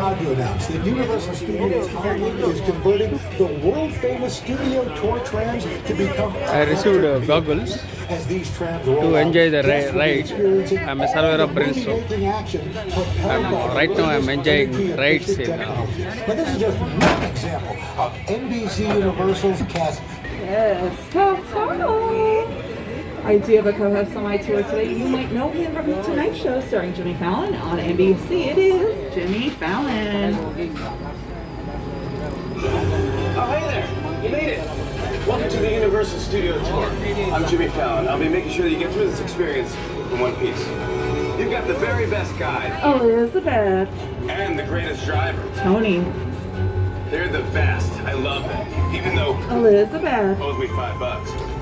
proud to announce that Universal Studios Hollywood is converting the world-famous studio tour trams to become I received goggles as these trams to enjoy the ride. I'm I'm a survivor of brainstorm. Right now I'm enjoying rides in But this is just one example of NBC Universal's cast. Yes. Hello. I do have a co-host on my tour today. You might know him from the Tonight Show starring Jimmy Fallon on NBC. It is Jimmy Fallon. Oh, hey there. You made it. Welcome to the Universal Studio Tour. I'm Jimmy Fallon. I'll be making sure that you get through this experience in one piece. You've got the very best guide. Elizabeth. And the greatest driver. Tony. They're the best. I love them. Even though Elizabeth owes me $5.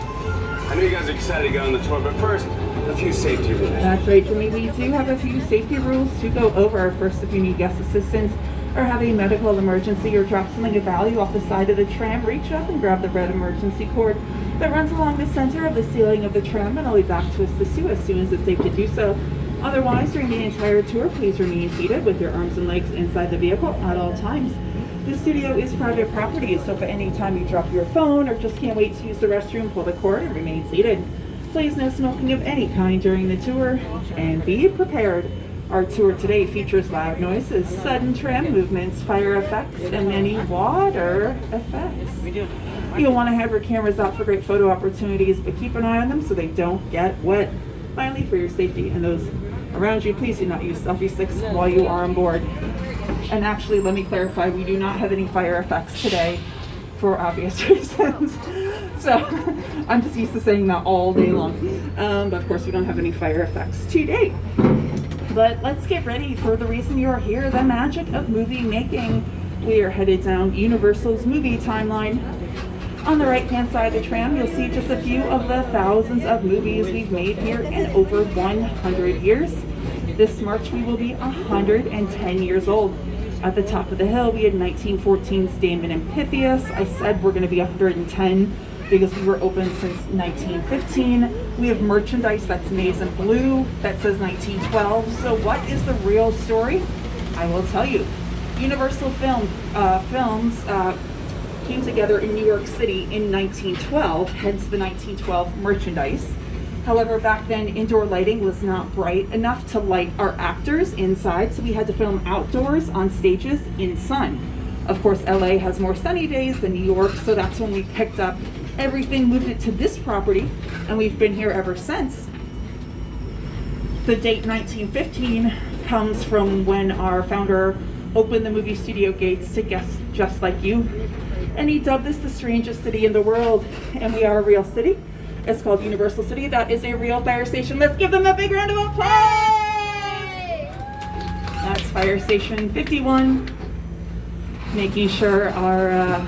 I know you guys are excited to go on the tour, but first, a few safety rules. That's right, Jimmy. We do have a few safety rules to go over. First, if you need guest assistance or have a medical emergency or drop something of value off the side of the tram, reach up and grab the red emergency cord that runs along the center of the ceiling of the tram, and I'll be back to assist you as soon as it's safe to do so. Otherwise, during the entire tour, please remain seated with your arms and legs inside the vehicle at all times. The studio is private property, so if at any time you drop your phone or just can't wait to use the restroom, pull the cord and remain seated. Please no smoking of any kind during the tour, and be prepared. Our tour today features loud noises, sudden tram movements, fire effects, and many water effects. You'll want to have your cameras out for great photo opportunities, but keep an eye on them so they don't get wet. Finally, for your safety and those around you, please do not use selfie sticks while you are on board. And actually, let me clarify, we do not have any fire effects today for obvious reasons. So I'm just used to saying that all day long. But of course, we don't have any fire effects today. But let's get ready for the reason you are here, the magic of movie making. We are headed down Universal's movie timeline. On the right-hand side of the tram, you'll see just a few of the thousands of movies we've made here in over 100 years. This March, we will be 110 years old. At the top of the hill, we had 1914's Damon and Pythias. I said we're going to be 110 because we were open since 1915. We have merchandise that's maize and blue that says 1912. So what is the real story? I will tell you. Universal Films came together in New York City in 1912, hence the 1912 merchandise. However, back then, indoor lighting was not bright enough to light our actors inside, so we had to film outdoors on stages in sun. Of course, LA has more sunny days than New York, so that's when we picked up everything, moved it to this property, and we've been here ever since. The date 1915 comes from when our founder opened the movie studio gates to guests just like you, and he dubbed this the strangest city in the world, and we are a real city. It's called Universal City. That is a real fire station. Let's give them a big round of applause! That's Fire Station 51, making sure our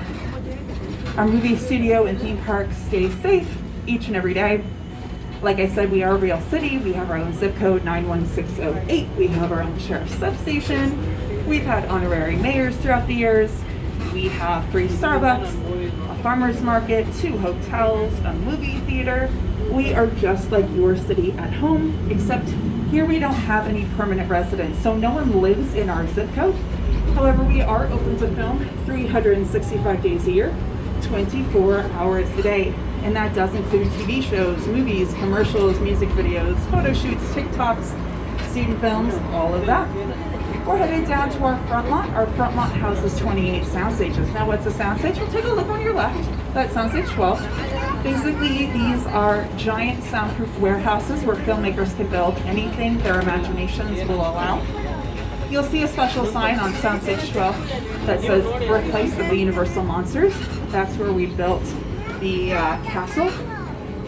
movie studio and theme park stays safe each and every day. Like I said, we are a real city. We have our own zip code, 91608. We have our own sheriff's substation. We've had honorary mayors throughout the years. We have free Starbucks, a farmer's market, 2 hotels, a movie theater. We are just like your city at home, except here we don't have any permanent residents, so no one lives in our zip code. However, we are open to film 365 days a year, 24 hours a day. And that does include TV shows, movies, commercials, music videos, photo shoots, TikToks, student films, all of that. We're headed down to our front lot. Our front lot houses 28 sound stages. Now, what's a sound stage? Well, take a look on your left. That's sound stage 12. Basically, these are giant soundproof warehouses where filmmakers can build anything their imaginations will allow. You'll see a special sign on sound stage 12 that says Birthplace of the Universal Monsters. That's where we built the castle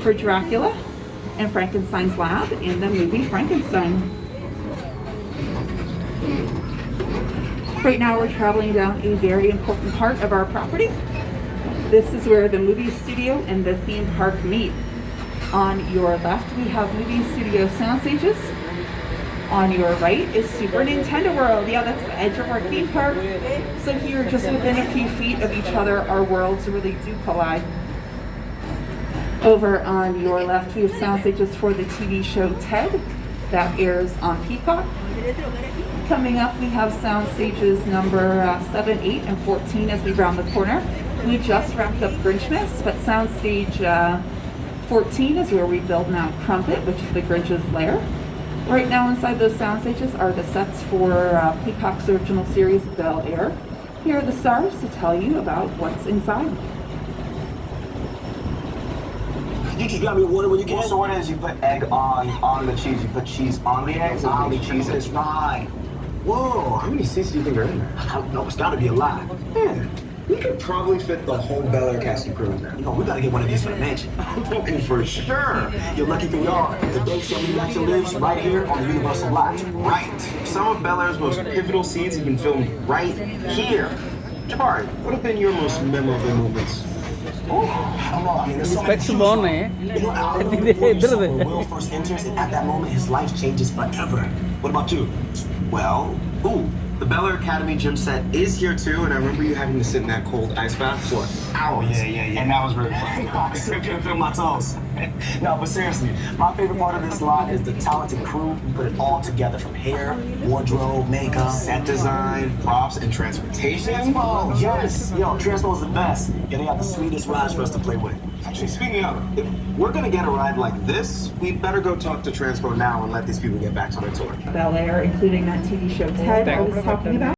for Dracula and Frankenstein's lab in the movie Frankenstein. Right now we're traveling down a very important part of our property. This is where the movie studio and the theme park meet. On your left we have movie studio sound stages. On your right is Super Nintendo World. Yeah, that's the edge of our theme park. So here, just within a few feet of each other, our worlds really do collide. Over on your left, we have sound stages for the TV show Ted. that airs on Peacock. Coming up, we have sound stages number 7, 8, and 14 as we round the corner. We just wrapped up Grinchmas, but sound stage 14 is where we build Mount Crumpet, which is the Grinch's lair. Right now inside those sound stages are the sets for Peacock's original series, Bel Air. Here are the stars to tell you about what's inside. You just got me water when you can. So what is you put egg on the cheese? You put cheese on the eggs? On the cheese is right. Whoa, how many seats do you think are in there? I don't know, it's gotta be a lot. Man, we could probably fit the whole Bel Air cast and crew in there. You know, we gotta get one of these for the mansion. For sure. You're lucky we are. The Dave family mansion lives right here on the Universal lot. Right. Some of Bel Air's most pivotal scenes have been filmed right here. Jabari, what have been your most memorable moments? Oh, I don't know. I mean, there's so many Specs things. baguన్నాయి. You know, I remember when Will first enters, and at that moment, his life changes forever. What about you? Well, the Bel Air Academy gym set is here too, and I remember you having to sit in that cold ice bath for hours. Yeah. And that was really fun. I still can't feel my toes. No, but seriously, my favorite part of this lot is the talented crew who put it all together from hair, wardrobe, makeup, Set design, props, and transportation. Transpo, yes. Yo, Transpo's the best. Yeah, they got the sweetest rides for us to play with. Actually, speaking of, if we're gonna get a ride like this, we better go talk to Transpo now and let these people get back to their tour. Bel Air, including that TV show Ted I was talking about.